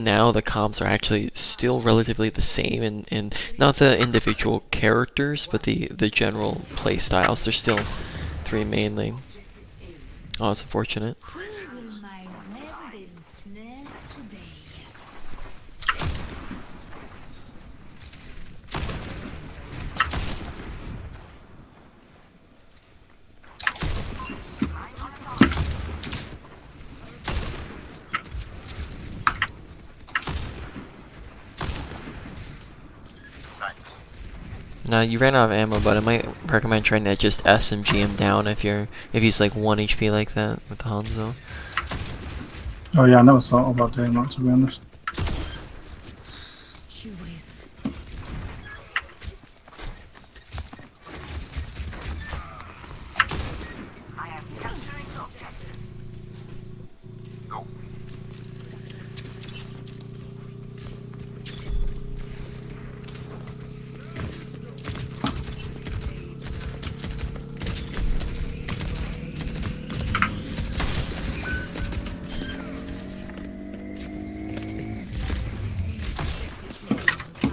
now the comps are actually still relatively the same, and not the individual characters, but the general play styles. There's still three mainly. Oh, it's unfortunate. Now you ran out of ammo, but I might recommend trying to just SMG him down if he's like 1 HP like that with the Hanzo. Oh yeah, I never thought about doing that, to be honest.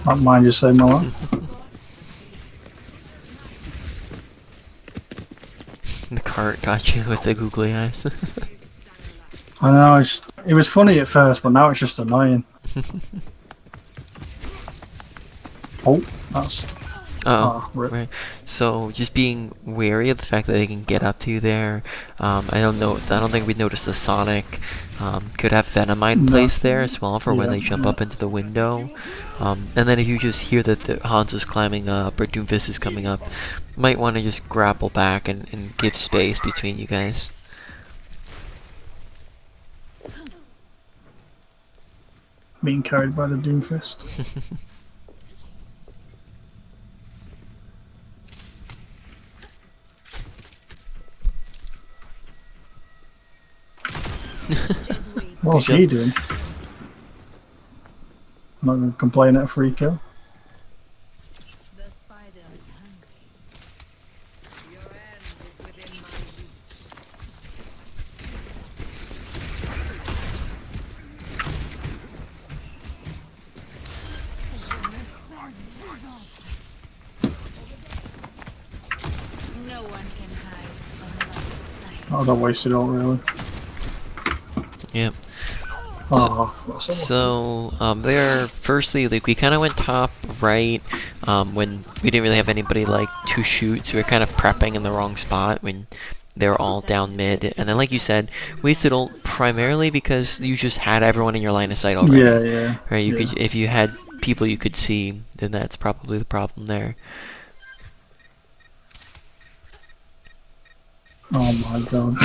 Don't mind you saying my life. The cart got you with the googly eyes. I know, it was funny at first, but now it's just annoying. Oh, that's... Oh, rip. right. So just being wary of the fact that they can get up to you there. I don't think we noticed the Sonic. Could have Venomite placed there as well for when they jump up into the window. And then if you just hear that the Hanzo's climbing up or Doomfist is coming up, might want to just grapple back and give space between you guys. Being carried by the Doomfist. What's he doing? I'm not going to complain at a free kill. The spider is hungry. Your end is within my reach. No one can hide from my sight. Oh, that wasted all really. Yep. Oh, So there, firstly, like we kind of went top right when we didn't really have anybody like to shoot, so we are kind of prepping in the wrong spot when they were all down mid. And then, like you said, wasted ult primarily because you just had everyone in your line of sight already. Yeah. Right? You could, if you had people you could see, then that's probably the problem there. Oh my god.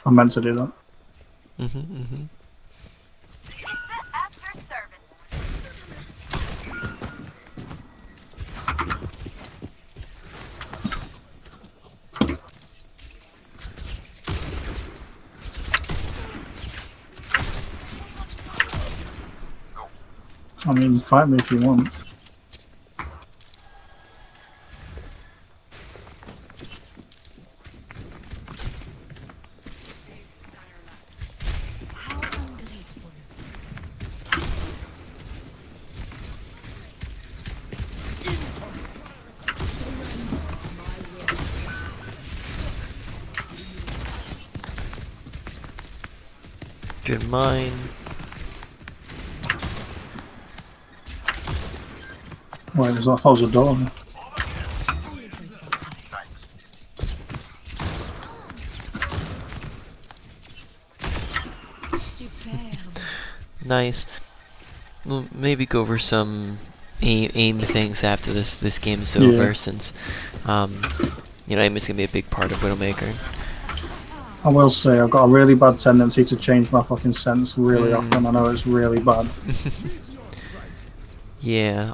I meant to do that. I mean, fight me if you want. Good mine. Wait, there's a close the door. Nice. We'll maybe go over some aim things after this game is over, since aim is gonna be a big part of Widowmaker. I will say I've got a really bad tendency to change my fucking sense really often. I know it's really bad. Yeah,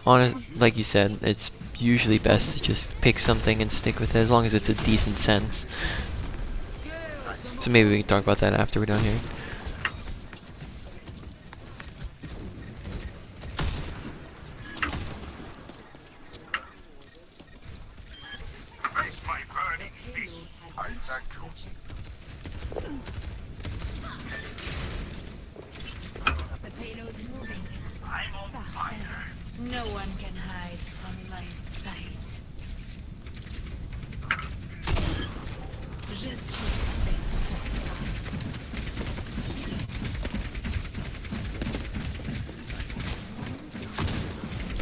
like you said, it's usually best to just pick something and stick with it as long as it's a decent sense. So maybe we can talk about that after we're done here.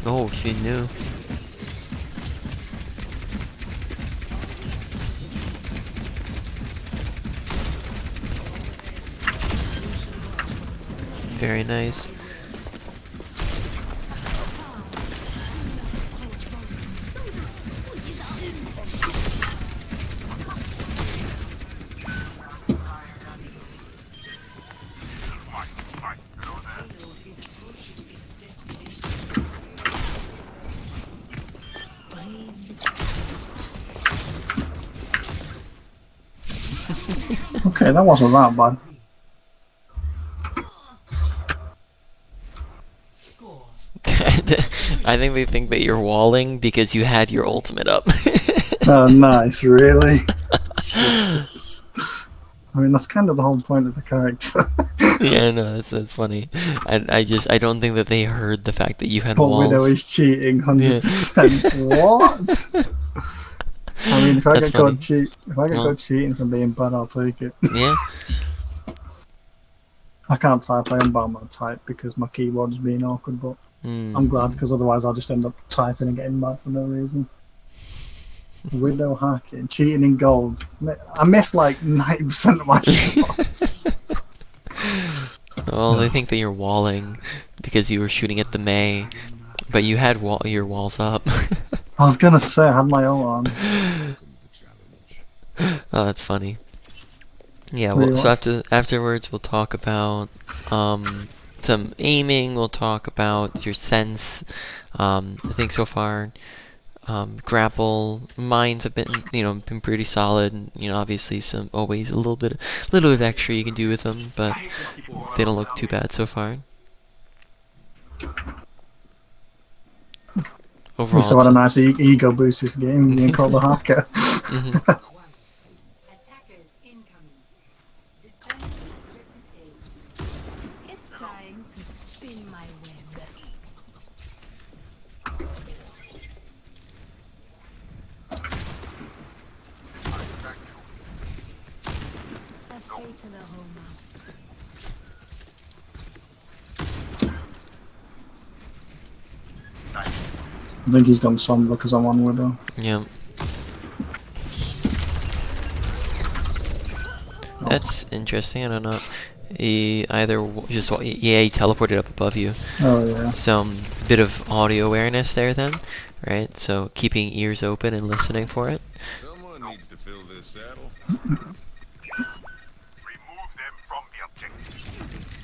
Oh, she knew. Very nice. Okay, that wasn't that bad. I think they think that you're walling because you had your ultimate up. Oh, nice, really? Jesus. I mean, that's kind of the whole point of the character. Yeah, no, that's funny. I don't think that they heard the fact that you had But Widow walls. is cheating, Yeah. 100%. What? I mean, if I That's get caught funny. Well, cheating from being bad, I'll take it. yeah. I can't type. I unbound my type because my keyboard's being awkward. But I'm glad, because otherwise I'll just end up typing and getting mad for no reason. Widow hacking, cheating in gold. I missed like 90% of my shots. Well, they think that you're walling because you were shooting at the May, but you had your walls up. I was gonna say I had my ult on. Oh, that's funny. Yeah, Really well, so was. afterwards we'll talk about some aiming. We'll talk about your sense. I think so far, grapple mines have been been pretty solid. And, obviously always a little bit of extra you can do with them, but they don't look too bad so far. Overall, We still had a nice ego boost this game, being called the hacker. Mhm. It's time to spin my web. A fatal aroma. I think he's gone somber because I'm on Widow. Yeah. That's interesting. I don't know. He either he teleported up above you. Oh yeah. Some bit of audio awareness there then, right? So keeping ears open and listening for it. Someone needs to fill this saddle. Remove them from the objective.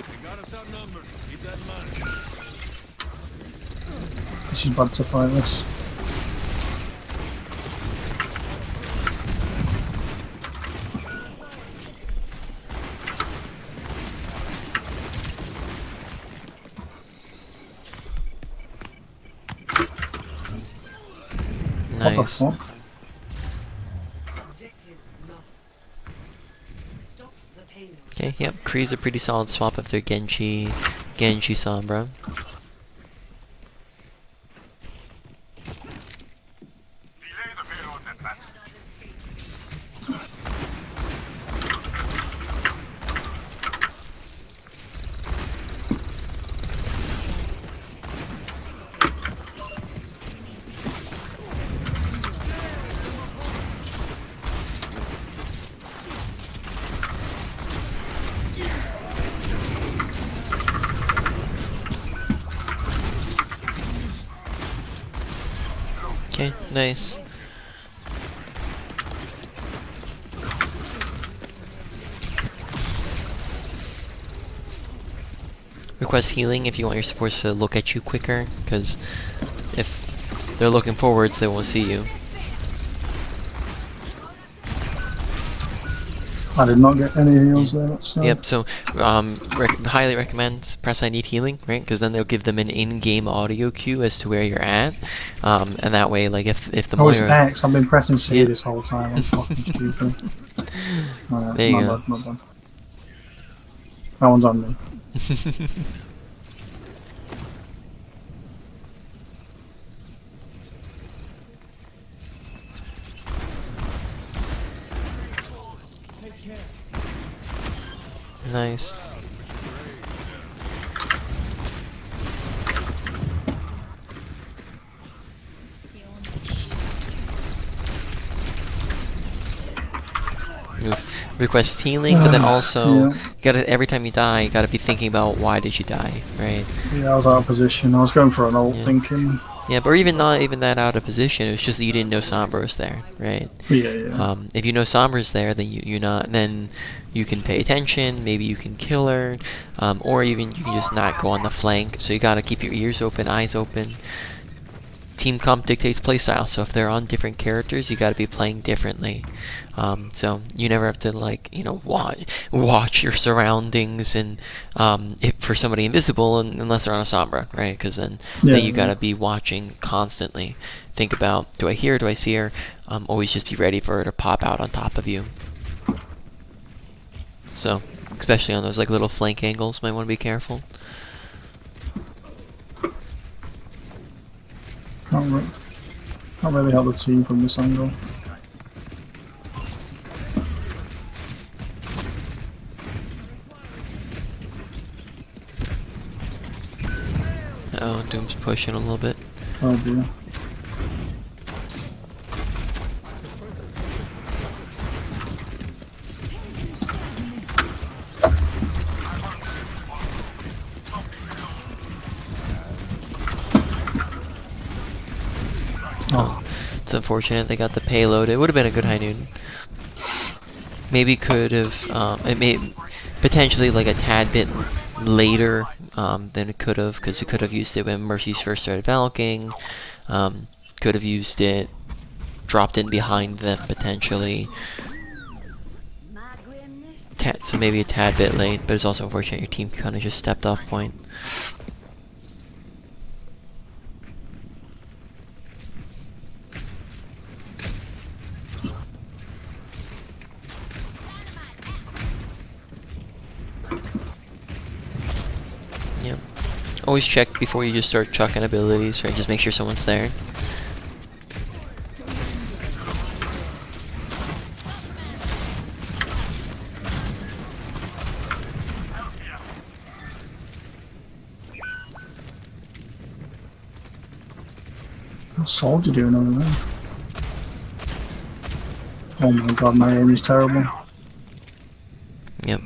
They got us outnumbered. Keep that in mind. This is bad to fight this. What the Nice. fuck? Okay, yep. Kree's a pretty solid swap of their Genji Sombra. Delay the payload's advance. Okay, nice. Request healing if you want your supports to look at you quicker, because if they're looking forwards, they won't see you. I did not get any heals there. That's sad. Yep, so highly recommend press I need healing, right? Because then they'll give them an in-game audio cue as to where you're at, and that way, like if the Oh, it's Moira, X. I've been pressing C Yeah. this whole time. I'm fucking stupid. Alright, There you my go. bad, my bad. That one's on me. Nice. request healing, but then also Yeah. you gotta, every time you die, you gotta be thinking about why did you die, right? Yeah, I was out of position. I was going for an ult Yeah. thinking. Yeah, but even not even that out of position. It was just that you didn't know Sombra was there, right? Yeah. If you know Sombra's there, then then you can pay attention. Maybe you can kill her, or even you can just not go on the flank. So you gotta keep your ears open, eyes open. Team comp dictates playstyle, so if they're on different characters, you gotta be playing differently. So you never have to, like, you know, watch your surroundings, and if for somebody invisible, unless they're on a Sombra, right? Because then you gotta be watching constantly. Think about, do I hear, do I see her? Always just be ready for her to pop out on top of you. So, especially on those like little flank angles, might want to be careful. Can't really help the team from this angle. Oh, Doom's pushing a little bit. Oh dear. Oh, it's unfortunate they got the payload. It would have been a good high noon. Maybe could have, it may potentially like a tad bit later than it could have, because it could have used it when Mercy's first started valking. Could have used it, dropped in behind them potentially. So maybe a tad bit late, but it's also unfortunate your team kind of just stepped off point. Yep. Always check before you just start chucking abilities, right? Just make sure someone's there. What's Soldier doing over there? Oh my god, my aim is terrible. Yep.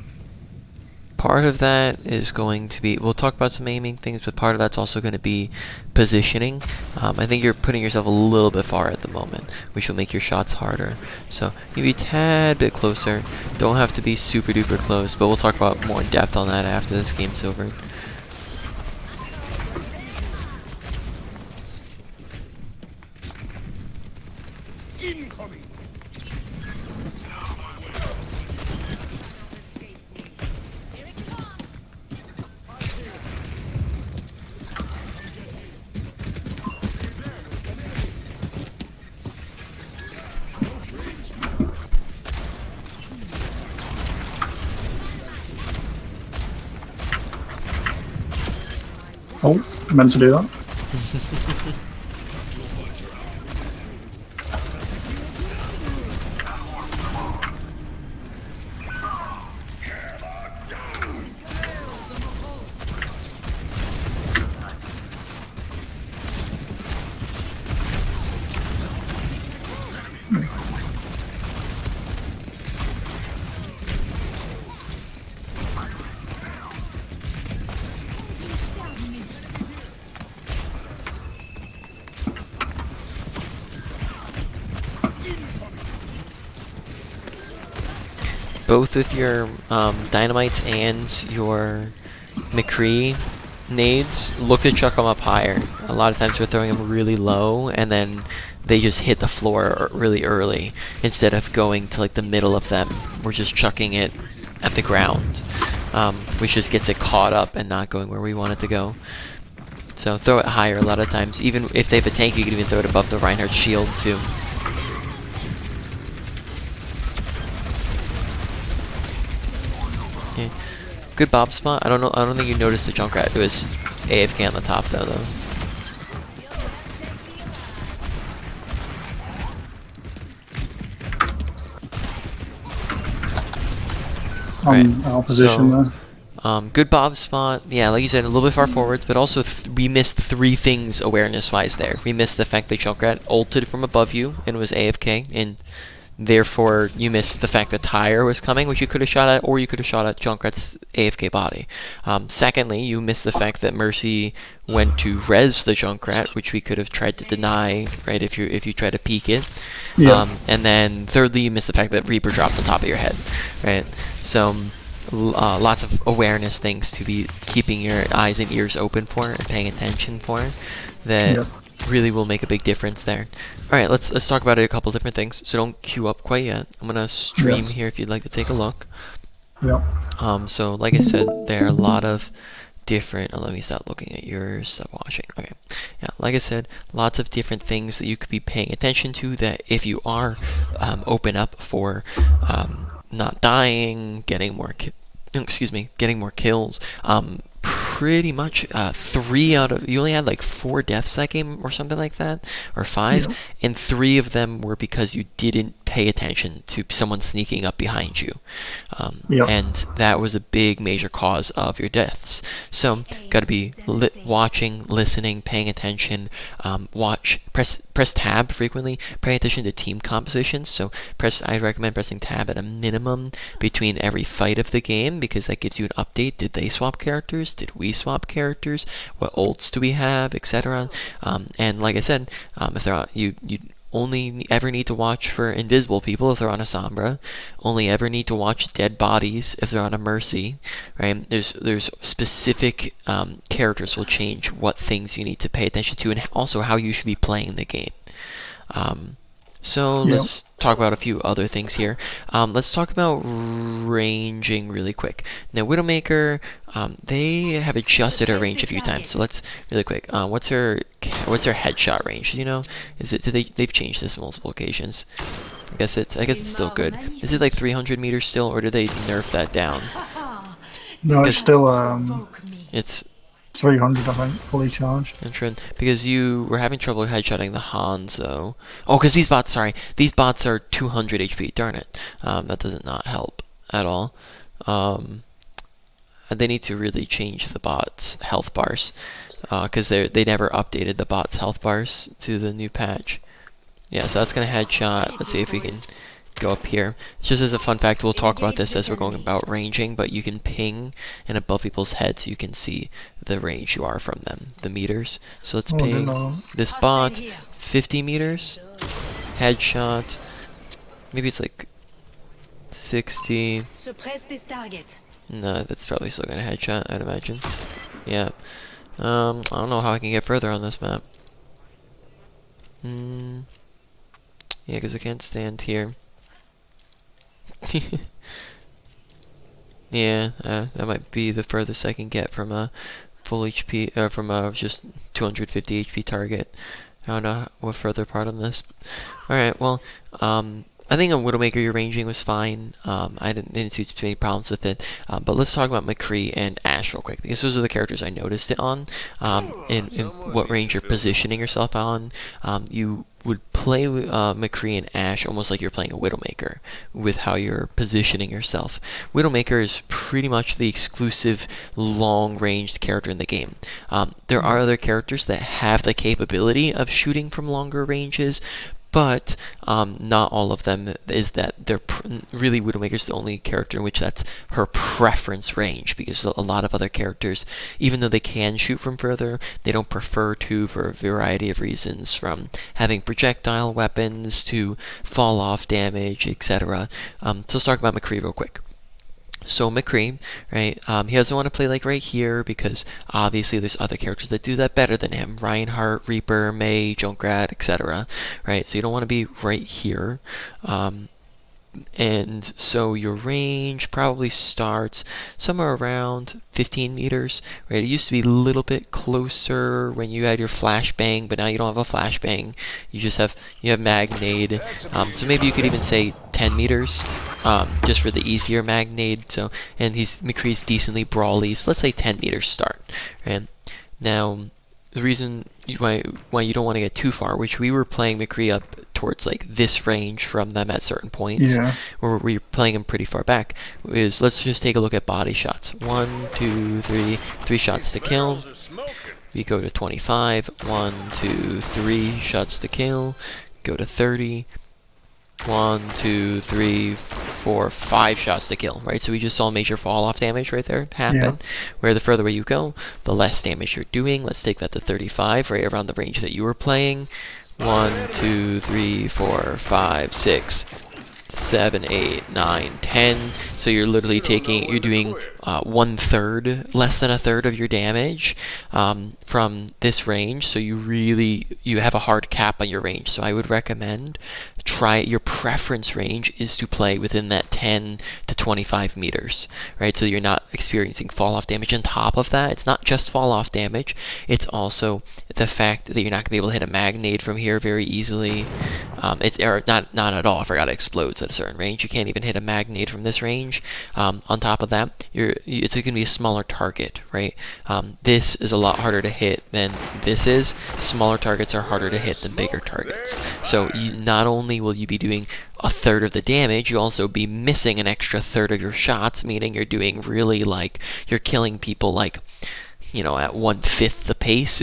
Part of that is going to be, we'll talk about some aiming things, but part of that's also going to be positioning. I think you're putting yourself a little bit far at the moment, which will make your shots harder. So maybe a tad bit closer. Don't have to be super duper close, but we'll talk about more in depth on that after this game's over. Incoming. Oh, I meant to do that. Both with your dynamites and your McCree nades, look to chuck them up higher. A lot of times we're throwing them really low, and then they just hit the floor really early. Instead of going to like the middle of them, we're just chucking it at the ground, which just gets it caught up and not going where we want it to go. So throw it higher a lot of times. Even if they have a tank, you can even throw it above the Reinhardt shield too. Okay. Good Bob spot. I don't think you noticed the Junkrat. It was AFK on the top though. I'm out of position there. Good Bob spot. Yeah, like you said, a little bit far forwards, but also we missed 3 things awareness-wise there. We missed the fact that Junkrat ulted from above you and was AFK, and Therefore, you missed the fact that Tyre was coming, which you could have shot at, or you could have shot at Junkrat's AFK body. Secondly, you missed the fact that Mercy went to res the Junkrat, which we could have tried to deny, right, if you try to peek it. Yeah. And then thirdly, you missed the fact that Reaper dropped on top of your head, right? So lots of awareness things to be keeping your eyes and ears open for and paying attention for that Yep. really will make a big difference there. All right, let's talk about a couple different things. So don't queue up quite yet. I'm gonna stream here if you'd like to take a look. Yeah. So like I said, there are a lot of different. Let me stop looking at your sub watching. Okay, yeah, like I said, lots of different things that you could be paying attention to. That if you are open up for not dying, getting more getting more kills. Pretty much 3 out of, you only had like 4 deaths that game or something like that, or 5, and 3 of them were because you didn't pay attention to someone sneaking up behind you, and that was a big major cause of your deaths. So got to be watching, listening, paying attention. Press tab frequently, paying attention to team compositions. So I recommend pressing tab at a minimum between every fight of the game, because that gives you an update. Did they swap characters? Did we swap characters? What ults do we have, etc. And like I said, if they're on, you only ever need to watch for invisible people if they're on a Sombra. Only ever need to watch dead bodies if they're on a Mercy, right? There's specific characters will change what things you need to pay attention to, and also how you should be playing the game. So let's talk about a few other things here. Let's talk about ranging really quick. Now, Widowmaker, they have adjusted her range a few times. So let's really quick. What's her headshot range? You know, they've changed this multiple occasions. I guess it's still good. Is it like 300 meters still, or did they nerf that down? No, it's still it's 300, I think, fully charged. Because you were having trouble headshotting the Hanzo. Oh, because these bots are 200 HP. Darn it. That does not help at all. They need to really change the bots' health bars, because they never updated the bots' health bars to the new patch. Yeah, so that's gonna headshot. Let's see if we can go up here. Just as a fun fact, we'll talk about this as we're going about ranging, but you can ping and above people's heads you can see the range you are from them, the meters. So let's ping this bot 50 meters, headshot, maybe it's like 60. Suppress this target. No, that's probably still gonna headshot, I'd imagine. Yeah. I don't know how I can get further on this map. Yeah, because I can't stand here. Yeah, that might be the furthest I can get from a full HP, from a just 250 HP target. I don't know what further part on this. Alright, well, I think on Widowmaker your ranging was fine. I didn't see too many problems with it. But let's talk about McCree and Ashe real quick, because those are the characters I noticed it on. In what range you're positioning yourself on. You would play McCree and Ashe almost like you're playing a Widowmaker with how you're positioning yourself. Widowmaker is pretty much the exclusive long-ranged character in the game. There are other characters that have the capability of shooting from longer ranges, but not all of them is that. They're really, Widowmaker's the only character in which that's her preference range, because a lot of other characters, even though they can shoot from further, they don't prefer to for a variety of reasons, from having projectile weapons to fall off damage, etc. So let's talk about McCree real quick. So McCree, right, he doesn't want to play like right here, because obviously there's other characters that do that better than him. Reinhardt, Reaper, Mei, Junkrat, etc. Right, so you don't want to be right here. And so your range probably starts somewhere around 15 meters, right? It used to be a little bit closer when you had your flashbang, but now you don't have a flashbang. You just have Magnade. So maybe you could even say 10 meters, just for the easier Magnade. So, and McCree's decently brawly, so let's say 10 meters start. Right? Now, the reason why you don't want to get too far, which we were playing McCree up towards like this range from them at certain points, where we're playing him pretty far back, is let's just take a look at body shots. 1, 2, 3 shots to kill. We go to 25. 1, 2, 3 shots to kill. Go to 30. 1, 2, 3, 4, 5 shots to kill, right? So we just saw major fall off damage right there happen. Yeah. Where the further away you go, the less damage you're doing. Let's take that to 35, right around the range that you were playing. 1, 2, 3, 4, 5, 6, 7, 8, 9, 10. So you're literally you're doing 1/3, less than a third of your damage from this range. So you have a hard cap on your range. So I would recommend your preference range is to play within that 10 to 25 meters, right? So you're not experiencing fall off damage. On top of that, it's not just fall off damage, it's also the fact that you're not gonna be able to hit a magnade from here very easily. Not at all. I forgot it explodes at a certain range. You can't even hit a magnade from this range. On top of that, it's going to be a smaller target, right? This is a lot harder to hit than this is. Smaller targets are harder to hit than bigger targets. So not only will you be doing a third of the damage, you'll also be missing an extra third of your shots, meaning you're doing really you're killing people at 1/5 the pace.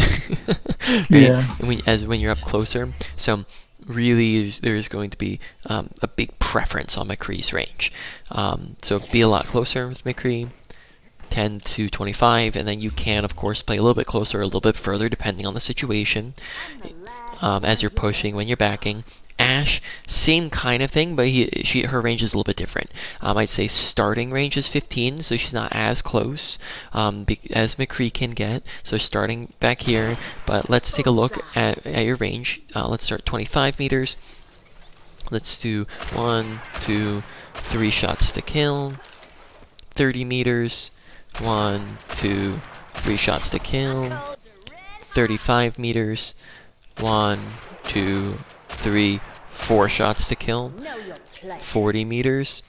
Right? Yeah. When you're up closer. So really there's going to be a big preference on McCree's range. So be a lot closer with McCree, 10 to 25, and then you can of course play a little bit closer, a little bit further depending on the situation as you're pushing, when you're backing. Ash, same kind of thing, but her range is a little bit different. I'd say starting range is 15, so she's not as close as McCree can get. So starting back here, but let's take a look at your range. Let's start 25 meters. Let's do 1, 2, 3 shots to kill. 30 meters. 1, 2, 3 shots to kill. 35 meters. 1, 2, 3, 4 shots to kill. 40 meters.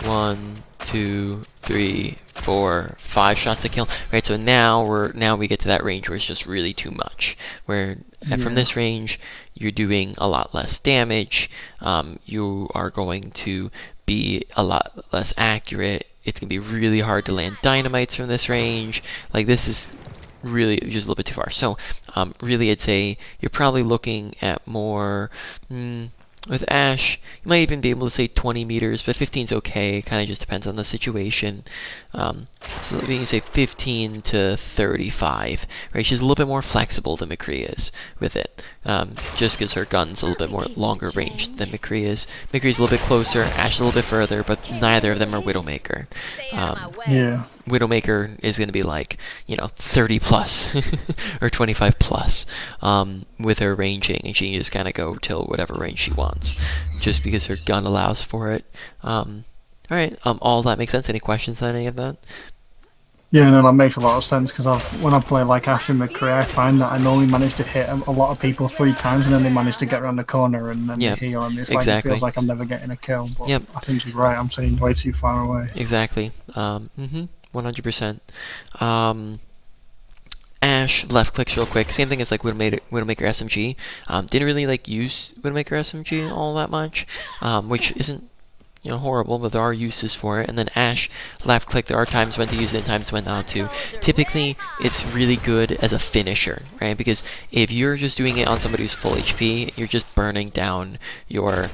1, 2, 3, 4, 5 shots to kill. Right, so now we get to that range where it's just really too much. Where from this range, you're doing a lot less damage. You are going to be a lot less accurate. It's gonna be really hard to land dynamites from this range. This is really just a little bit too far. So really I'd say you're probably looking at more with Ash, you might even be able to say 20 meters, but 15 is okay. It kind of just depends on the situation. So we can say 15 to 35, right? She's a little bit more flexible than McCree is with it, just because her gun's a little bit more longer range than McCree is. McCree's a little bit closer, Ash is a little bit further, but neither of them are Widowmaker. Yeah. Widowmaker is going to be 30 plus or 25 plus with her ranging, and she can just kind of go till whatever range she wants, just because her gun allows for it. Alright, all that makes sense. Any questions on any of that? Yeah, no, that makes a lot of sense, because when I play Ash and McCree, I find that I normally manage to hit a lot of people 3 times, and then they manage to get around the corner and then they heal, and it's it feels like I'm never getting a kill. But I think you're right, I'm seeing way too far away. Exactly. 100%. Ash, left clicks real quick. Same thing as Widowmaker SMG. Didn't really use Widowmaker SMG all that much, which isn't horrible, but there are uses for it. And then Ash, left click, there are times when to use it and times when not to. Typically, it's really good as a finisher, right? Because if you're just doing it on somebody who's full HP, you're just burning down your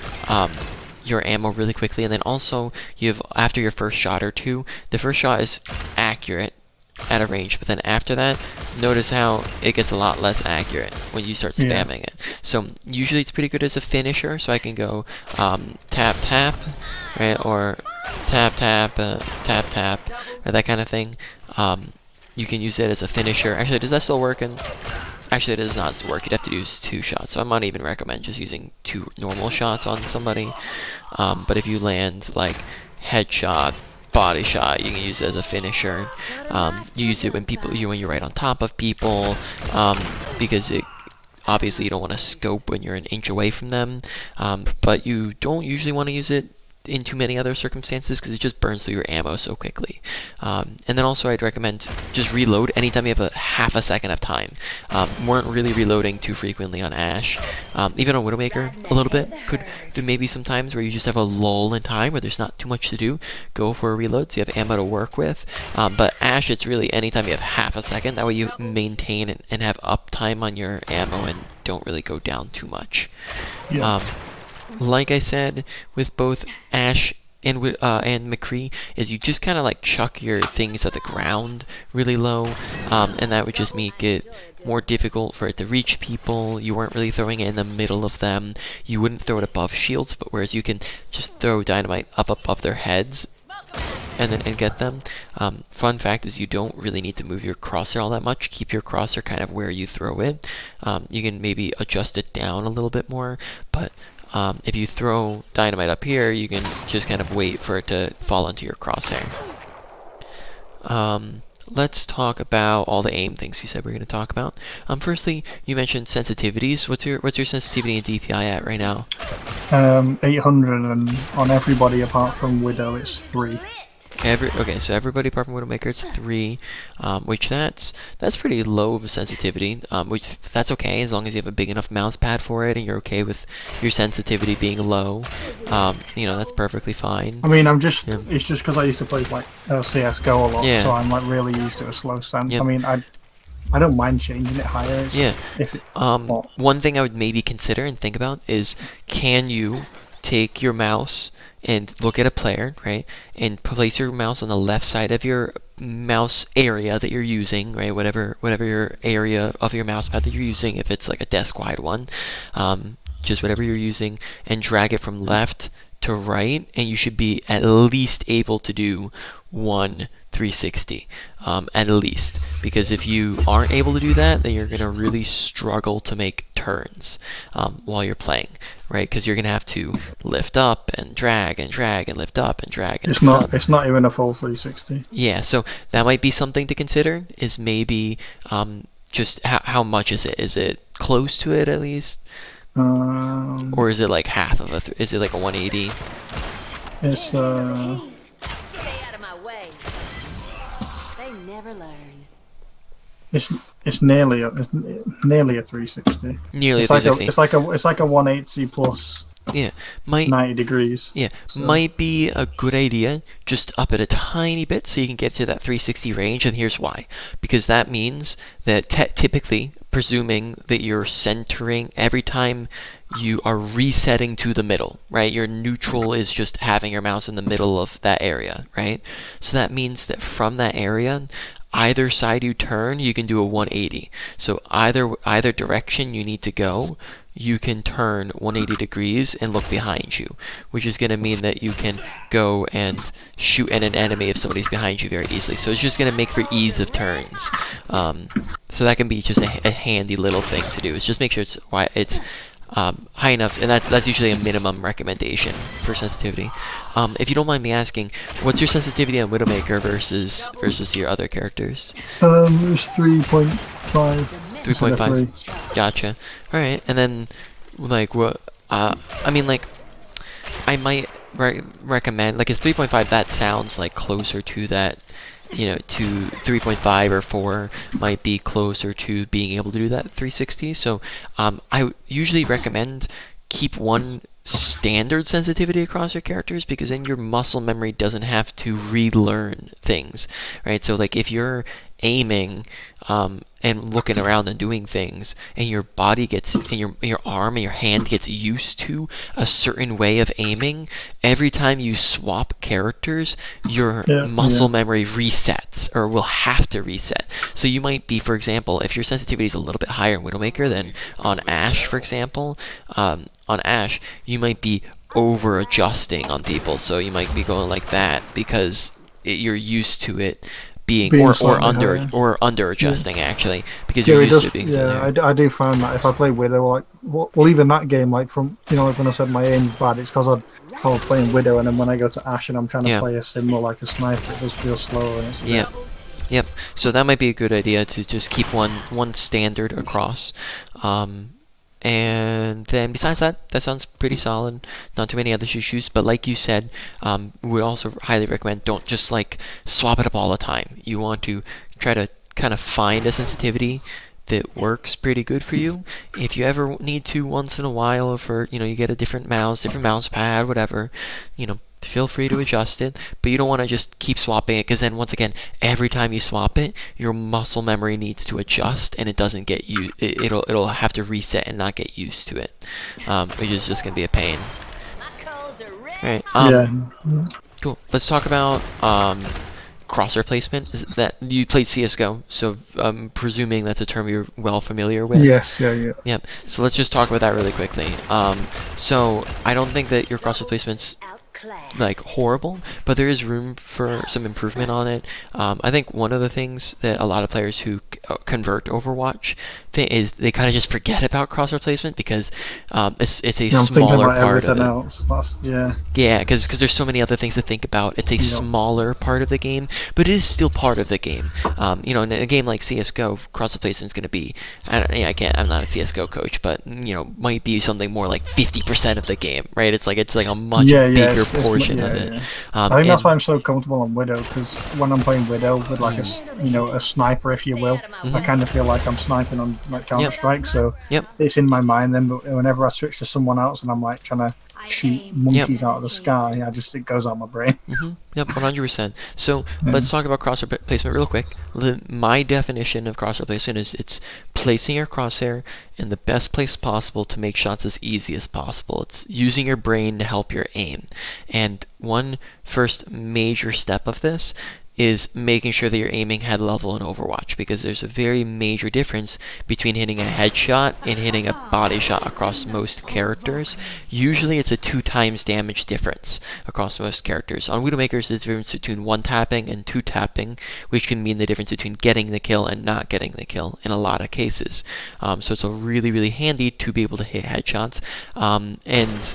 ammo really quickly. And then also, after your first shot or two, the first shot is accurate at a range, but then after that, notice how it gets a lot less accurate when you start spamming it. So usually it's pretty good as a finisher, so I can go tap tap, right, or tap tap, tap tap, or that kind of thing. You can use it as a finisher. Actually, does that still work? Actually, it does not work. You'd have to use 2 shots, so I might even recommend just using 2 normal shots on somebody. But if you land headshot, body shot, you can use it as a finisher. You use it when you're right on top of people, because obviously you don't want to scope when you're an inch away from them, but you don't usually want to use it in too many other circumstances, because it just burns through your ammo so quickly. And then also I'd recommend just reload anytime you have a half a second of time. Weren't really reloading too frequently on Ash. Even on Widowmaker a little bit. There may be some times where you just have a lull in time where there's not too much to do. Go for a reload so you have ammo to work with. But Ash, it's really anytime you have half a second. That way you maintain and have uptime on your ammo and don't really go down too much. like I said, with both Ash and McCree, is you just kind of like chuck your things at the ground really low, and that would just make it more difficult for it to reach people. You weren't really throwing it in the middle of them. You wouldn't throw it above shields, but whereas you can just throw dynamite up above their heads and get them. Fun fact is you don't really need to move your crosshair all that much. Keep your crosshair kind of where you throw it. You can maybe adjust it down a little bit more, but if you throw dynamite up here, you can just kind of wait for it to fall into your crosshair. Let's talk about all the aim things you said we're going to talk about. Firstly, you mentioned sensitivities. What's your sensitivity and DPI at right now? 800, and on everybody apart from Widow, it's 3. Okay, so everybody apart from Widowmaker, it's 3, which that's pretty low of a sensitivity, which that's okay as long as you have a big enough mouse pad for it and you're okay with your sensitivity being low. That's perfectly fine. I mean, it's just because I used to play like CS:GO a lot, so I'm like really used to a slow sense. Yeah. I mean, I don't mind changing it higher. One thing I would maybe consider and think about is, can you take your mouse and look at a player, right, and place your mouse on the left side of your mouse area that you're using, right, whatever your area of your mouse pad that you're using, if it's like a desk-wide one, just whatever you're using, and drag it from left to right, and you should be at least able to do one 360, at least, because if you aren't able to do that, then you're going to really struggle to make turns while you're playing, right, because you're going to have to lift up and drag and lift up and drag and it's not even a full 360. Yeah, so that might be something to consider, is maybe just how much is it? Is it close to it at least? Or is it like half of is it like a 180? It's Stay out of my way. They never learn. it's nearly a 360. Nearly It's a like 360. it's like a 180 plus Yeah, 90 degrees. Yeah, So- might be a good idea. Just up it a tiny bit so you can get to that 360 range, and here's why. Because that means that typically, presuming that you're centering every time you are resetting to the middle, right? Your neutral is just having your mouse in the middle of that area, right? So that means that from that area, either side you turn, you can do a 180. So either direction you need to go, you can turn 180 degrees and look behind you, which is going to mean that you can go and shoot at an enemy if somebody's behind you very easily. So it's just going to make for ease of turns. So that can be just a handy little thing to do. Is just make sure it's high enough, and that's usually a minimum recommendation for sensitivity. If you don't mind me asking, what's your sensitivity on Widowmaker versus your other characters? It's 3.5. 3.5. Gotcha. All right, and then like what? I mean, like I might recommend, like, is 3.5? That sounds like closer to that. To 3.5 or 4 might be closer to being able to do that 360. So I usually recommend keep one standard sensitivity across your characters, because then your muscle memory doesn't have to relearn things, right? So like if you're aiming and looking around and doing things, and your body gets, and your arm and your hand gets used to a certain way of aiming, every time you swap characters, your muscle memory resets, or will have to reset. So you might be, for example, if your sensitivity is a little bit higher in Widowmaker than on Ash, for example, on Ash, you might be over adjusting on people. So you might be going like that because you're used to it being or under adjusting actually, because you're used to being I do find that if I play Widow, like well even that game, like from like when I said my aim's bad, it's because I was playing Widow, and then when I go to Ash and I'm trying to play a similar like a sniper, it does feel slower. And it's Yep. So that might be a good idea to just keep one standard across. And then besides that, that sounds pretty solid. Not too many other issues, but like you said, we would also highly recommend don't just like swap it up all the time. You want to try to kind of find a sensitivity that works pretty good for you. If you ever need to once in a while, for you get a different mouse pad, whatever, feel free to adjust it, but you don't want to just keep swapping it, because then once again, every time you swap it, your muscle memory needs to adjust, and it doesn't get it'll have to reset and not get used to it, which is just gonna be a pain. Right. Yeah. Cool. Let's talk about crosshair placement. Is that you played CS:GO, so I'm presuming that's a term you're well familiar with. Yes. Yeah. Yep. So let's just talk about that really quickly. So I don't think that your crosshair placement's Outclassed. like horrible, but there is room for some improvement on it. I think one of the things that a lot of players who convert to Overwatch is they kind of just forget about crosshair placement because it's a Yeah, I'm thinking smaller about part of everything it. else. That's yeah. Yeah, because there's so many other things to think about. It's a smaller part of the game, but it is still part of the game. You know, in a game like CS:GO, cross replacement is going to be. I'm not a CS:GO coach, but you know, might be something more like 50% of the game, right? It's like a much bigger portion of it. Yeah. I think that's why I'm so comfortable on Widow, because when I'm playing Widow with like a sniper, if you will, I kind of feel like I'm sniping on like Counter Strike. So Yep. it's in my mind then. But whenever I switch to someone else and I'm like trying to shoot monkeys out of the sky, it goes out my brain. Yep, 100%. So let's talk about crosshair placement real quick. My definition of crosshair placement is it's placing your crosshair in the best place possible to make shots as easy as possible. It's using your brain to help your aim. And one first major step of this is making sure that you're aiming head level in Overwatch, because there's a very major difference between hitting a headshot and hitting a body shot across most characters. Usually it's a 2 times damage difference across most characters. On Widowmakers, there's a difference between 1 tapping and 2 tapping, which can mean the difference between getting the kill and not getting the kill in a lot of cases. So it's a really, really handy to be able to hit headshots. And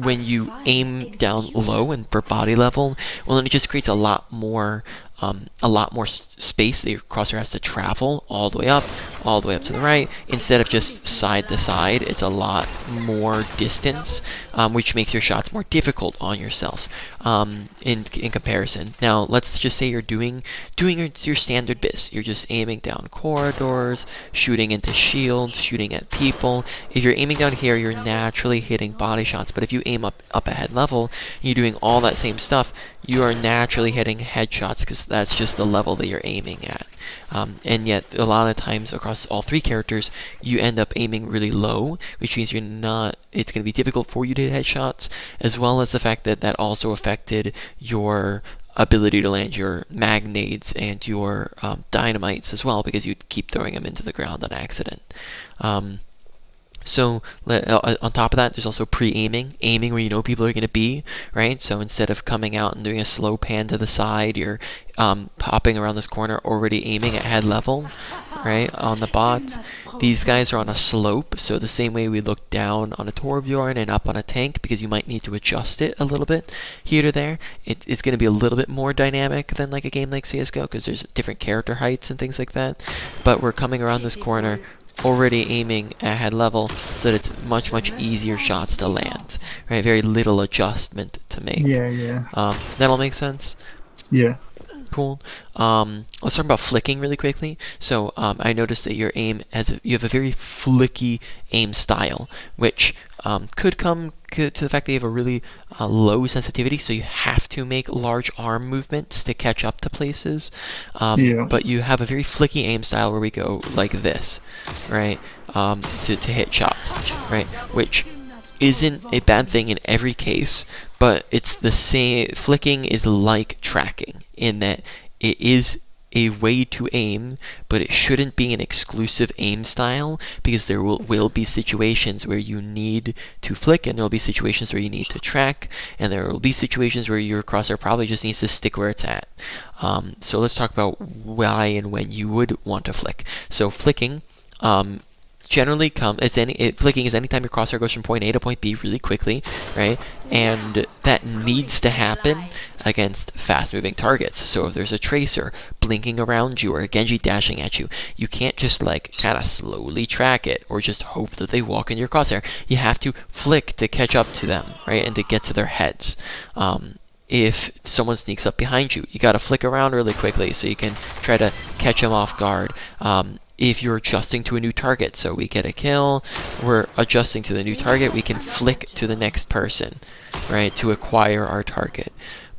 when you aim down low and for body level, well, then it just creates a lot more space that your crosshair has to travel all the way up to the right, instead of just side to side. It's a lot more distance, which makes your shots more difficult on yourself in comparison. Now, let's just say you're doing your standard bits. You're just aiming down corridors, shooting into shields, shooting at people. If you're aiming down here, you're naturally hitting body shots. But if you aim up at head level, you're doing all that same stuff, you are naturally hitting headshots, because that's just the level that you're aiming at. And yet, a lot of times across all 3 characters, you end up aiming really low, which means it's going to be difficult for you to hit headshots, as well as the fact that that also affected your ability to land your magnades and your dynamites as well, because you'd keep throwing them into the ground on accident. So on top of that, there's also pre-aiming, aiming where you know people are going to be, right? So instead of coming out and doing a slow pan to the side, you're popping around this corner, already aiming at head level, right? On the bots, these guys are on a slope, so the same way we look down on a Torbjorn and up on a tank, because you might need to adjust it a little bit here to there. It's going to be a little bit more dynamic than like a game like CS:GO, because there's different character heights and things like that. But we're coming around this corner, already aiming at head level, so that it's much easier shots to land, right? Very little adjustment to make. Yeah. That'll make sense. Yeah. Cool. Let's talk about flicking really quickly. So I noticed that your aim you have a very flicky aim style, which could come to the fact that you have a really low sensitivity, so you have to make large arm movements to catch up to places. But you have a very flicky aim style where we go like this, right? To hit shots, right? Which isn't a bad thing in every case, but it's the same. Flicking is like tracking in that it is a way to aim, but it shouldn't be an exclusive aim style, because there will be situations where you need to flick, and there will be situations where you need to track, and there will be situations where your crosshair probably just needs to stick where it's at. So let's talk about why and when you would want to flick. So flicking generally flicking is anytime your crosshair goes from point A to point B really quickly, right? And that needs to happen against fast-moving targets. So if there's a tracer blinking around you or a Genji dashing at you, you can't just like kind of slowly track it or just hope that they walk in your crosshair. You have to flick to catch up to them, right? And to get to their heads. If someone sneaks up behind you, you gotta flick around really quickly so you can try to catch them off guard. If you're adjusting to a new target, so we get a kill, we're adjusting to the new target, we can flick to the next person, right, to acquire our target.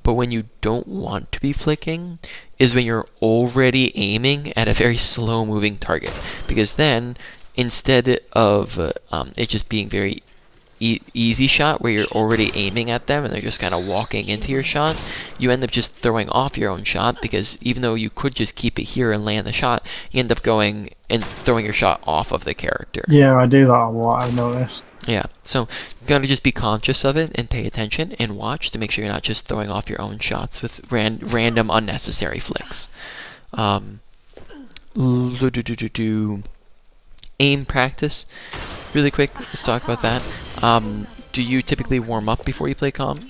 But when you don't want to be flicking is when you're already aiming at a very slow moving target, because then instead of it just being very easy shot where you're already aiming at them and they're just kind of walking into your shot, you end up just throwing off your own shot, because even though you could just keep it here and land the shot, you end up going and throwing your shot off of the character. Yeah, I do that a lot, I've noticed. Yeah, so you gotta just be conscious of it and pay attention and watch to make sure you're not just throwing off your own shots with random unnecessary flicks. Aim practice. Really quick, let's talk about that. Do you typically warm up before you play comp?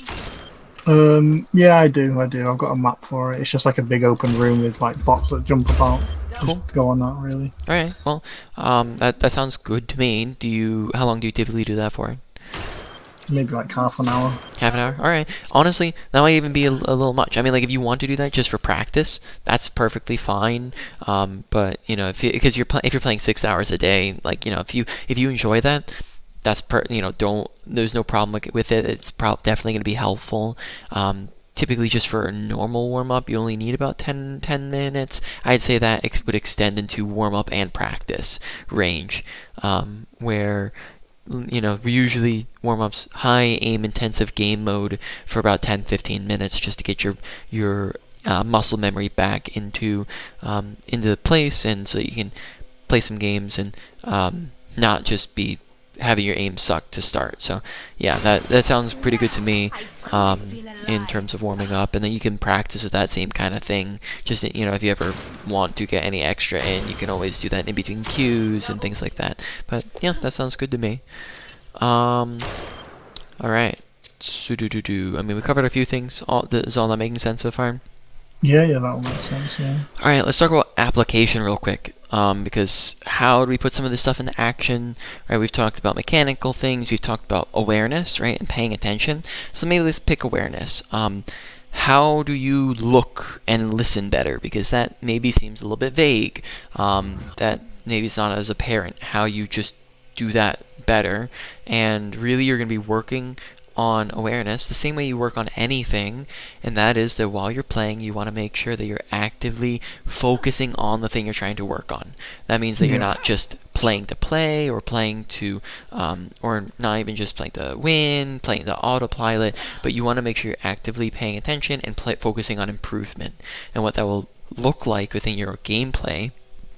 Yeah, I do. I've got a map for it. It's just like a big open room with like bots that jump about. Cool. Just go on that, really. All right. Well, that sounds good to me. How long do you typically do that for? Maybe like half an hour. Half an hour? Alright. Honestly, that might even be a little much. I mean, like, if you want to do that just for practice, that's perfectly fine. But, you know, if you're playing 6 hours a day, like, you know, if you enjoy that, that's there's no problem with it. It's definitely going to be helpful. Typically, just for a normal warm-up, you only need about 10 minutes. I'd say that would extend into warm-up and practice range, where, you know, we usually warm-ups high aim intensive game mode for about 10-15 minutes just to get your muscle memory back into place, and so you can play some games and not just be having your aim suck to start. So yeah, that sounds pretty good to me in terms of warming up, and then you can practice with that same kind of thing. Just, you know, if you ever want to get any extra in, you can always do that in between queues and things like that. But yeah, that sounds good to me. All right. I mean, we covered a few things. Is all that making sense so far? Yeah, that'll make sense, yeah. Alright, let's talk about application real quick. Because how do we put some of this stuff into action? Right, we've talked about mechanical things, we've talked about awareness, right, and paying attention. So maybe let's pick awareness. How do you look and listen better? Because that maybe seems a little bit vague. That maybe it's not as apparent how you just do that better. And really, you're going to be working on awareness the same way you work on anything, and that is that while you're playing, you want to make sure that you're actively focusing on the thing you're trying to work on. That means that you're not just playing to play, or playing to or not even just playing to win, playing to autopilot, but you want to make sure you're actively paying attention and focusing on improvement. And what that will look like within your gameplay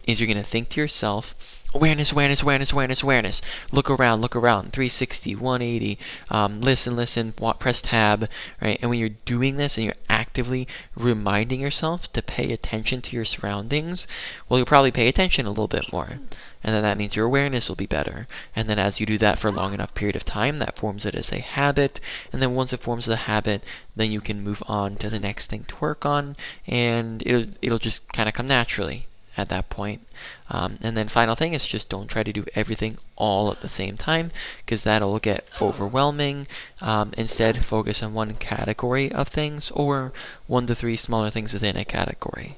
is you're going to think to yourself, awareness, awareness, awareness, awareness, awareness. Look around, 360, 180. Listen, press tab, right? And when you're doing this and you're actively reminding yourself to pay attention to your surroundings, well, you'll probably pay attention a little bit more. And then that means your awareness will be better. And then as you do that for a long enough period of time, that forms it as a habit. And then once it forms the habit, then you can move on to the next thing to work on, and it'll just kind of come naturally at that point. And then final thing is just don't try to do everything all at the same time, because that'll get overwhelming. Instead, focus on one category of things, or 1 to 3 smaller things within a category.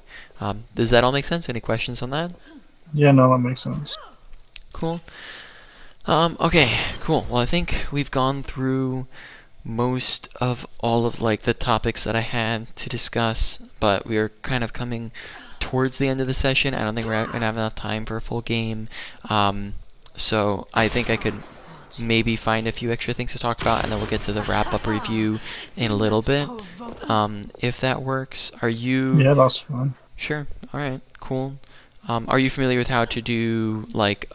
Does that all make sense? Any questions on that? Yeah, no, that makes sense. Cool. Okay, cool. Well, I think we've gone through most of all of like the topics that I had to discuss, but we are kind of coming towards the end of the session. I don't think we're gonna have enough time for a full game, so I think I could maybe find a few extra things to talk about, and then we'll get to the wrap-up review in a little bit, if that works. Are you? Yeah, that's fine. Sure. All right. Cool. Are you familiar with how to do like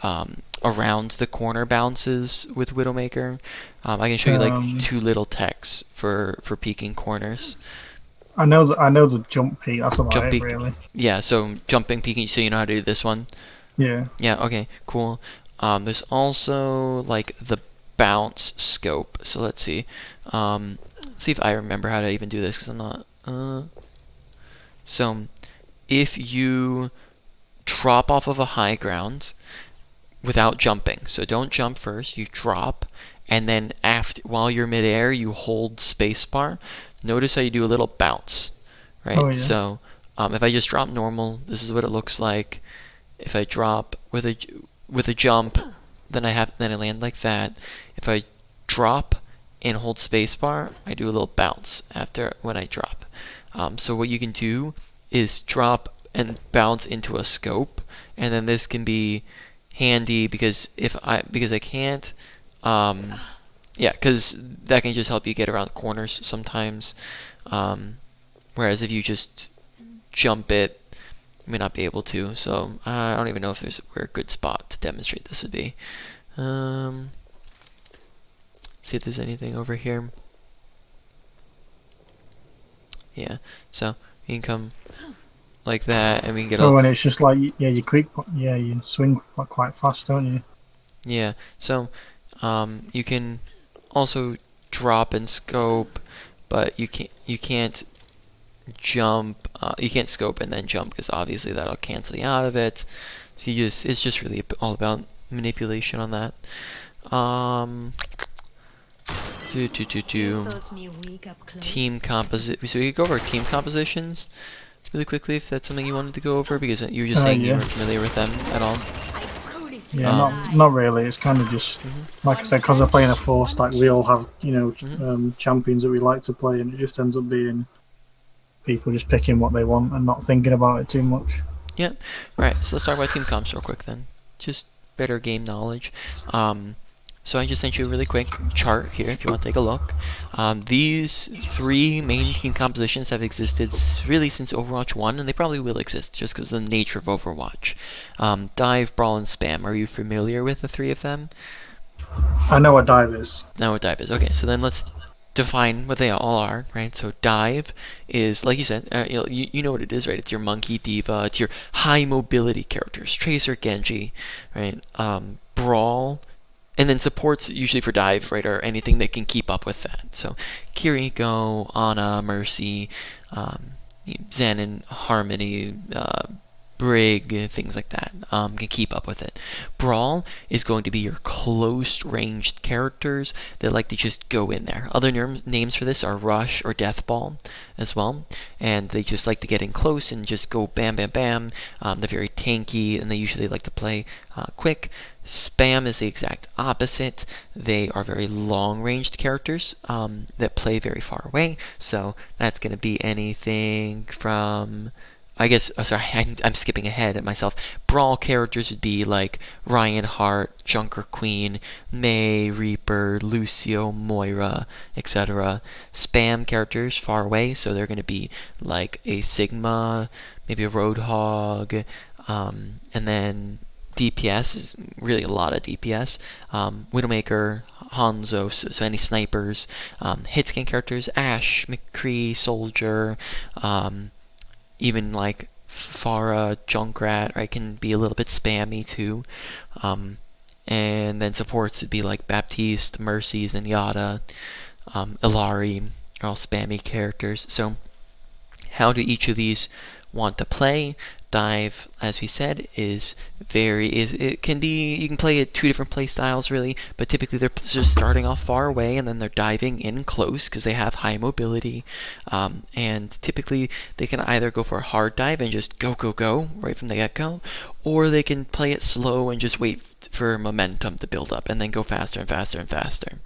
around the corner bounces with Widowmaker? I can show you like 2 little techs for peeking corners. I know the jump peak. That's about it, really. Yeah, so jumping, peeking. So you know how to do this one. Yeah. Yeah. Okay. Cool. There's also like the bounce scope. So let's see. See if I remember how to even do this, because I'm not. So if you drop off of a high ground without jumping, so don't jump first. You drop, and then while you're midair, you hold spacebar. Notice how you do a little bounce, right? Oh, yeah. So if I just drop normal, this is what it looks like. If I drop with a jump, then I land like that. If I drop and hold spacebar, I do a little bounce when I drop. So what you can do is drop and bounce into a scope, and then this can be handy because I can't Yeah, because that can just help you get around corners sometimes. Whereas if you just jump it, you may not be able to. So I don't even know if there's where a good spot to demonstrate this would be. See if there's anything over here. Yeah, so you can come like that, and we can get Oh, a... and it's just like, yeah, you quick, yeah, you swing quite fast, don't you? Yeah, so you can also drop and scope, but you can't jump. You can't scope and then jump because obviously that'll cancel you out of it. So it's just really all about manipulation on that. You thought me weak up close. Team composite. So we could go over team compositions really quickly if that's something you wanted to go over, because you were just saying you Yeah. weren't familiar with them at all. I totally feel Yeah, not really. It's kind of just like I said, because we're playing a 4-stack, we all have champions that we like to play, and it just ends up being people just picking what they want and not thinking about it too much. Yeah. Alright, so let's talk about team comps real quick then. Just better game knowledge. So I just sent you a really quick chart here if you want to take a look. These 3 main team compositions have existed really since Overwatch 1, and they probably will exist just because of the nature of Overwatch. Dive, Brawl, and Spam. Are you familiar with the 3 of them? I know what dive is. Know what dive is. Okay, so then let's define what they all are, right? So dive is, like you said, you know what it is, right? It's your monkey, diva, it's your high mobility characters, Tracer, Genji, right? Brawl, and then supports usually for dive, right, are anything that can keep up with that. So Kiriko, Ana, Mercy, Zen and Harmony, Brig, things like that, can keep up with it. Brawl is going to be your close-ranged characters that like to just go in there. Other names for this are Rush or Deathball as well, and they just like to get in close and just go bam, bam, bam. They're very tanky, and they usually like to play quick. Spam is the exact opposite. They are very long-ranged characters that play very far away, so that's going to be anything from... I guess, I'm skipping ahead at myself. Brawl characters would be like Ryan Hart, Junker Queen, Mei, Reaper, Lucio, Moira, etc. Spam characters far away, so they're going to be like a Sigma, maybe a Roadhog, and then DPS is really a lot of DPS. Widowmaker, Hanzo, so any snipers. Hitscan characters, Ashe, McCree, Soldier, even like Pharah, Junkrat, right, can be a little bit spammy too. And then supports would be like Baptiste, Mercy, Zenyatta, Illari, are all spammy characters. So how do each of these want to play? Dive, as we said, it can be, you can play it 2 different play styles really, but typically they're just starting off far away and then they're diving in close because they have high mobility, and typically they can either go for a hard dive and just go right from the get-go, or they can play it slow and just wait for momentum to build up and then go faster and faster and faster.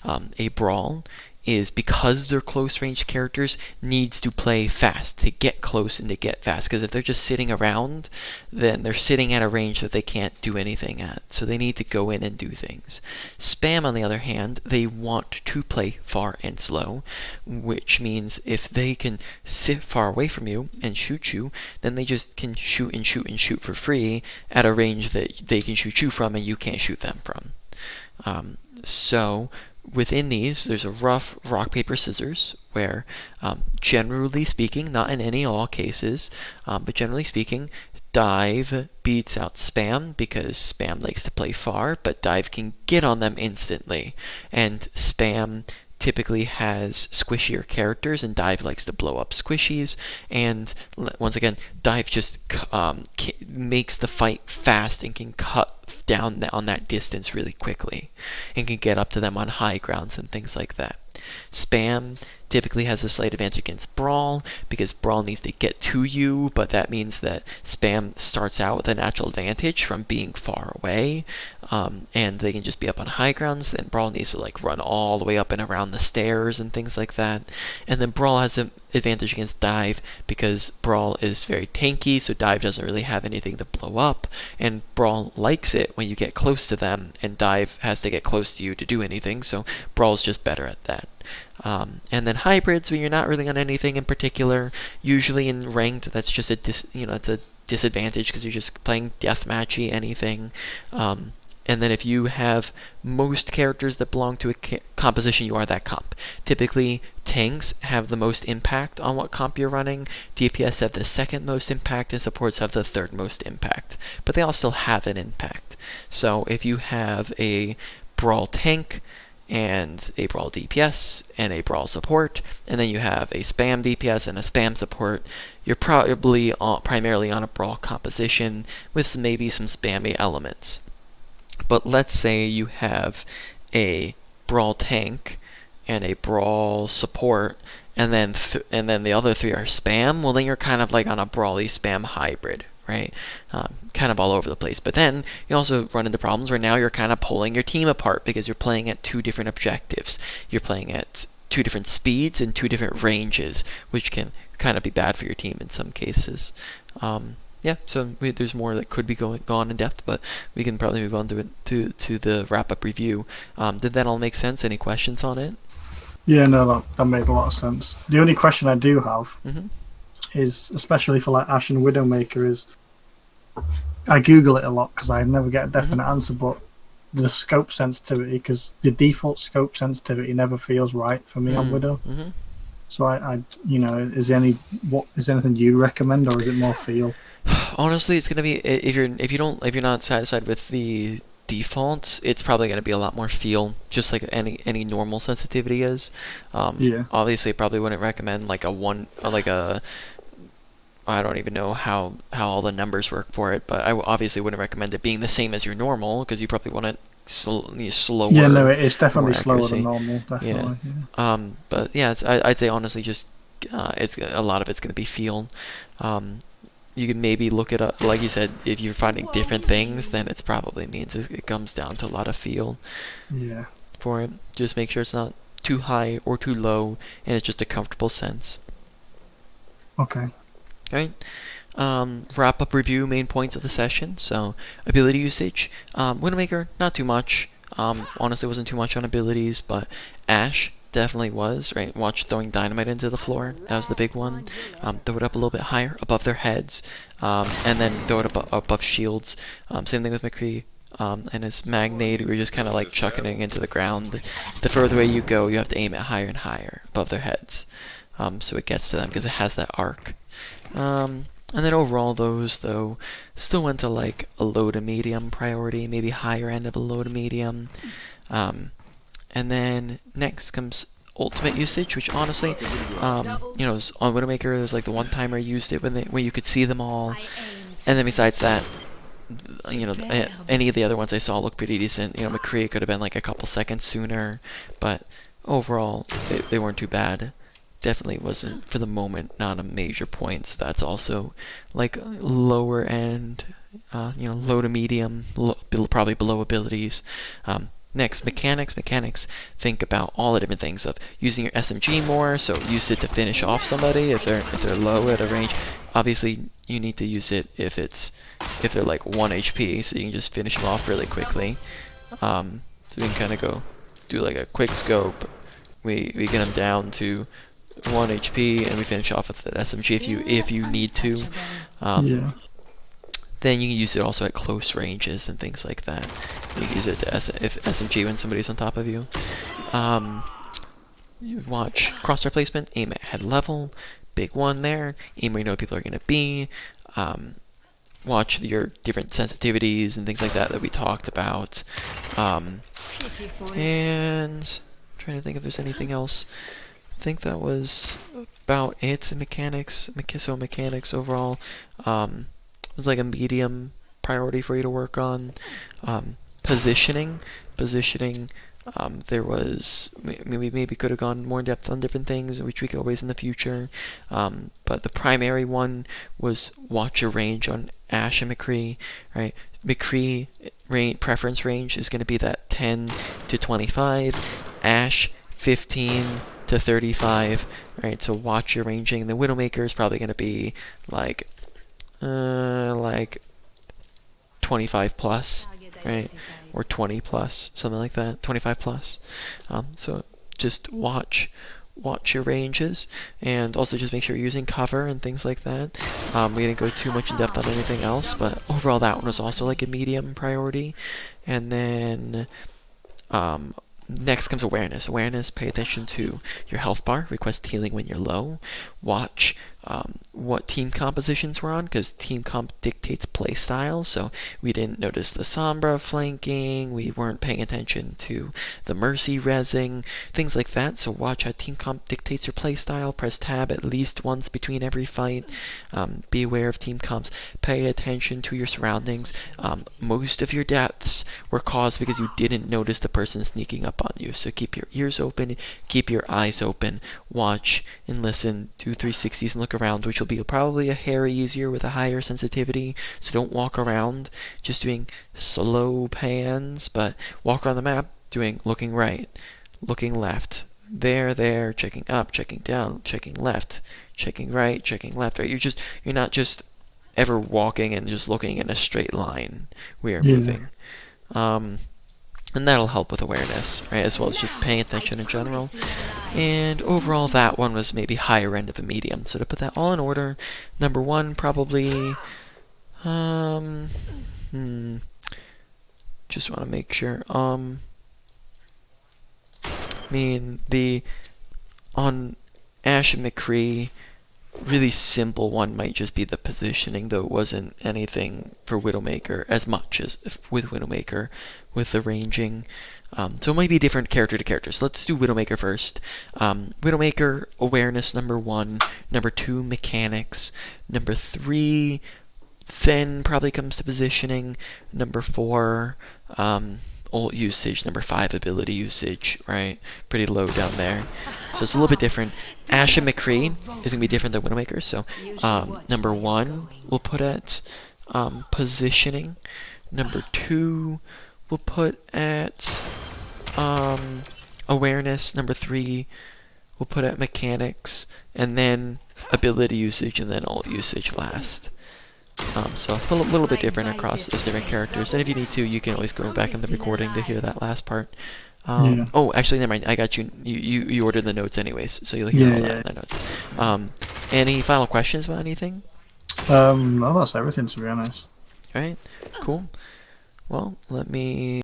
A brawl is, because they're close range characters, needs to play fast to get close and to get fast, because if they're just sitting around, then they're sitting at a range that they can't do anything at, so they need to go in and do things. Spam, on the other hand, they want to play far and slow, which means if they can sit far away from you and shoot you, then they just can shoot and shoot and shoot for free at a range that they can shoot you from and you can't shoot them from. So within these, there's a rough rock, paper, scissors, where generally speaking, not in any all cases, but generally speaking, dive beats out spam because spam likes to play far, but dive can get on them instantly. And spam typically has squishier characters, and dive likes to blow up squishies. And once again, dive just makes the fight fast and can cut down on that distance really quickly and can get up to them on high grounds and things like that. Spam typically has a slight advantage against Brawl, because Brawl needs to get to you, but that means that Spam starts out with a natural advantage from being far away, and they can just be up on high grounds, and Brawl needs to like run all the way up and around the stairs and things like that. And then Brawl has an advantage against Dive, because Brawl is very tanky, so Dive doesn't really have anything to blow up, and Brawl likes it when you get close to them, and Dive has to get close to you to do anything, so Brawl's just better at that. And then hybrids, when you're not really on anything in particular, usually in ranked, that's just it's a disadvantage because you're just playing deathmatchy anything. And then if you have most characters that belong to a composition, you are that comp. Typically, tanks have the most impact on what comp you're running, DPS have the second most impact, and supports have the third most impact. But they all still have an impact. So if you have a Brawl tank, and a Brawl DPS, and a Brawl support, and then you have a Spam DPS and a Spam support, you're probably primarily on a Brawl composition with maybe some spammy elements. But let's say you have a Brawl tank and a Brawl support, and then the other three are Spam. Well, then you're kind of like on a Brawly Spam hybrid, right? Kind of all over the place. But then you also run into problems where now you're kind of pulling your team apart because you're playing at two different objectives. You're playing at two different speeds and two different ranges, which can kind of be bad for your team in some cases. Yeah, so there's more that could be going on in depth, but we can probably move on to the wrap-up review. Did that all make sense? Any questions on it? Yeah, no, that made a lot of sense. The only question I do have is, especially for like Ashe and Widowmaker, is I Google it a lot because I never get a definite answer, but the scope sensitivity, because the default scope sensitivity never feels right for me on Widow. So I is there anything you recommend, or is it more feel? Honestly, it's gonna be, if you're not satisfied with the defaults, it's probably gonna be a lot more feel, just like any normal sensitivity is. Obviously, I probably wouldn't recommend like I don't even know how all the numbers work for it, but I obviously wouldn't recommend it being the same as your normal, because you probably want it slower. Yeah, no, it's definitely slower than normal, definitely. Yeah. But yeah, I'd say honestly, just it's a lot of it's going to be feel. You can maybe look it up, like you said, if you're finding different things, then it's probably means it comes down to a lot of feel. Yeah. For it, just make sure it's not too high or too low, and it's just a comfortable sense. Okay. Okay. Wrap up review main points of the session. So ability usage, Widowmaker, not too much. Honestly, wasn't too much on abilities, but Ashe definitely was, right? Watch throwing dynamite into the floor. That was the big one. Throw it up a little bit higher above their heads, and then throw it above shields. Same thing with McCree. And his Magnade, we're just kind of like chucking it into the ground. The further away you go, you have to aim it higher and higher above their heads, so it gets to them because it has that arc. And then overall, those though still went to like a low to medium priority, maybe higher end of a low to medium. And then next comes ultimate usage, which honestly, on Widowmaker, there's like the one time I used it when you could see them all, and then besides that, any of the other ones I saw look pretty decent. McCree could have been like a couple seconds sooner, but overall, they weren't too bad. Definitely wasn't, for the moment, not a major point, so that's also like lower end, low to medium, probably below abilities. Next, mechanics. Think about all the different things of using your SMG more, so use it to finish off somebody if they're low at a range. Obviously, you need to use it if they're like 1 HP, so you can just finish them off really quickly. So we can kind of go do like a quick scope. We get them down to 1 HP, and we finish off with the SMG if you need to. Then you can use it also at close ranges and things like that. You can use it to if SMG when somebody's on top of you. You watch crosshair placement, aim at head level, big one there. Aim where you know people are going to be. Watch your different sensitivities and things like that we talked about. And I'm trying to think if there's anything else. I think that was about it in mechanics. So mechanics overall was like a medium priority for you to work on. Positioning, There was maybe could have gone more in depth on different things, which we could always in the future. But the primary one was watch your range on Ashe and McCree, right? McCree preference range is going to be that 10 to 25, Ashe 15 to 35, right? So watch your ranging. And the Widowmaker is probably going to be like 25 plus, right? Or 20 plus, something like that, 25 plus. So just watch your ranges, and also just make sure you're using cover and things like that. We didn't go too much in depth on anything else, but overall that one was also like a medium priority. And then next comes awareness. Pay attention to your health bar. Request healing when you're low. Watch what team compositions we're on, because team comp dictates play style. So we didn't notice the Sombra flanking. We weren't paying attention to the Mercy rezzing, things like that. So watch how team comp dictates your play style. Press tab at least once between every fight. Be aware of team comps. Pay attention to your surroundings. Most of your deaths were caused because you didn't notice the person sneaking up on you. So keep your ears open, keep your eyes open, watch and listen, do 360s and look around, which will be probably a hair easier with a higher sensitivity. So don't walk around just doing slow pans, but walk around the map doing looking right, looking left, there, checking up, checking down, checking left, checking right, checking left. Right? You're not just ever walking and just looking in a straight line. We are moving. And that'll help with awareness, right, as well as just paying attention in general. And overall, that one was maybe higher end of a medium. So to put that all in order, number one, probably, just want to make sure, on Ashe and McCree, really simple one might just be the positioning, though it wasn't anything for Widowmaker as much as with Widowmaker with the ranging. So it might be different character to character. So let's do Widowmaker first. Widowmaker, awareness, number one. Number two, mechanics. Number three, then probably comes to positioning. Number four, ult usage. Number five, ability usage, right? Pretty low down there. So it's a little bit different. Ashe and McCree is going to be different than Widowmaker. So number one, we'll put at positioning. Number two, we'll put at awareness. Number three, we'll put at mechanics. And then ability usage, and then ult usage last. So a little bit different across those different characters. And if you need to, you can always go back in the recording to hear that last part. Oh, actually, never mind. I got you. You ordered the notes anyways, so you'll hear all that in the notes. Any final questions about anything? No, that's everything, to be honest. All right, cool. Well, let me